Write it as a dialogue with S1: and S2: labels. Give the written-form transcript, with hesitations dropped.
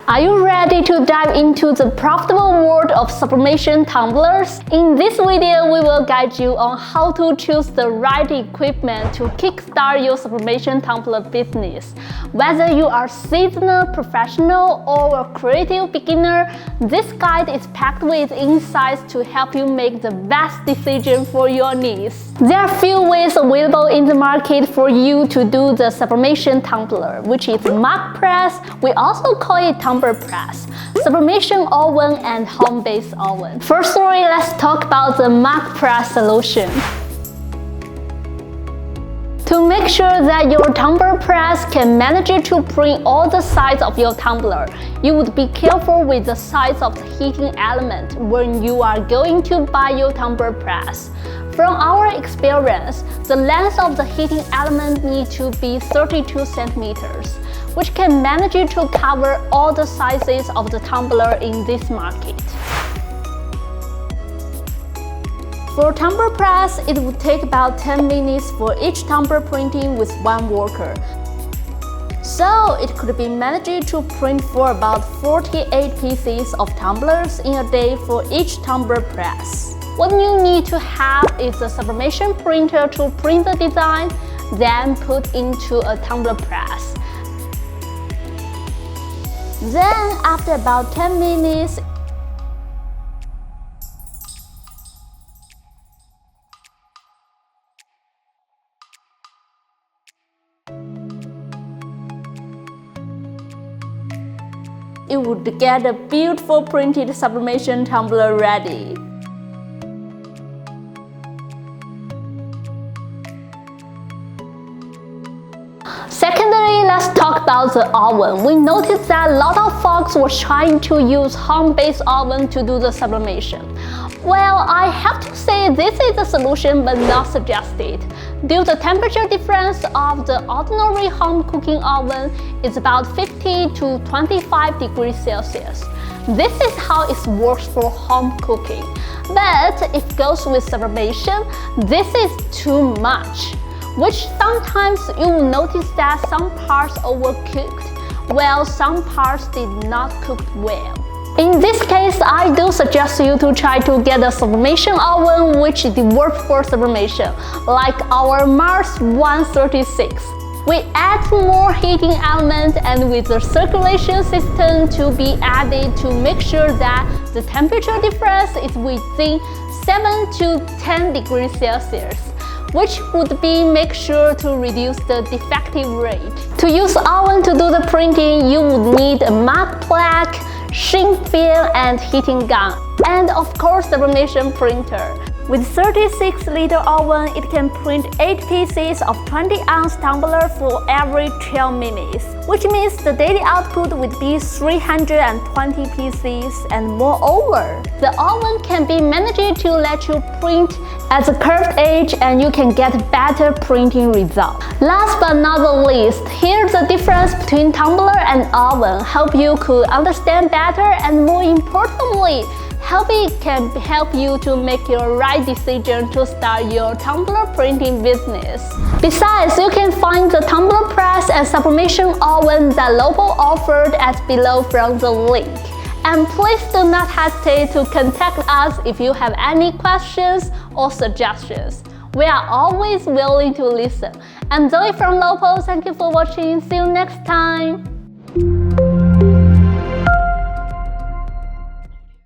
S1: Are you ready to dive into the profitable world of sublimation tumblers? In this video, we will guide you on how to choose the right equipment to kickstart your sublimation tumbler business. Whether you are a seasoned professional or a creative beginner, this guide is packed with insights to help you make the best decision for your needs. There are few ways available in the market for you to do the sublimation tumbler, which is mug press. We also call it tumbler press, sublimation oven, and home-based oven. Firstly, let's talk about the mug press solution. To make sure that your tumbler press can manage to print all the sides of your tumbler, you would be careful with the size of the heating element when you are going to buy your tumbler press. From our experience, the length of the heating element needs to be 32 centimeters, which can manage to cover all the sizes of the tumbler in this market. For tumbler press, it would take about 10 minutes for each tumbler printing with one worker. So it could be managed to print for about 48 pieces of tumblers in a day for each tumbler press. What you need to have is a sublimation printer to print the design, then put into a tumbler press. Then, after about 10 minutes, it would get a beautiful printed sublimation tumbler ready. Secondly, let's talk about the oven. We noticed that a lot of folks were trying to use home-based oven to do the sublimation. Well, I have to say this is a solution but not suggested. Due to the temperature difference of the ordinary home cooking oven is about 50 to 25 degrees Celsius. This is how it works for home cooking. But if it goes with sublimation, this is too much, which sometimes you will notice that some parts overcooked, while some parts did not cook well. In this case, I do suggest you to try to get a sublimation oven which works for sublimation, like our Mars 136. We add more heating element and with the circulation system to be added to make sure that the temperature difference is within 7 to 10 degrees Celsius, which would be make sure to reduce the defective rate. To use oven to do the printing, you would need a mug plug, shrink film, and heating gun, and of course the sublimation printer. With 36-liter oven, it can print 8 pieces of 20-ounce tumbler for every 12 minutes, which means the daily output would be 320 pieces, and moreover, the oven can be managed to let you print at the curved edge and you can get better printing result. Last but not the least, here's the difference between tumbler and oven. Hope you could understand better, and more importantly, it can help you to make your right decision to start your tumbler printing business. Besides, you can find the tumbler press and sublimation oven that LOPO offered as below from the link. And please do not hesitate to contact us if you have any questions or suggestions. We are always willing to listen. I'm Zoe from LOPO. Thank you for watching. See you next time.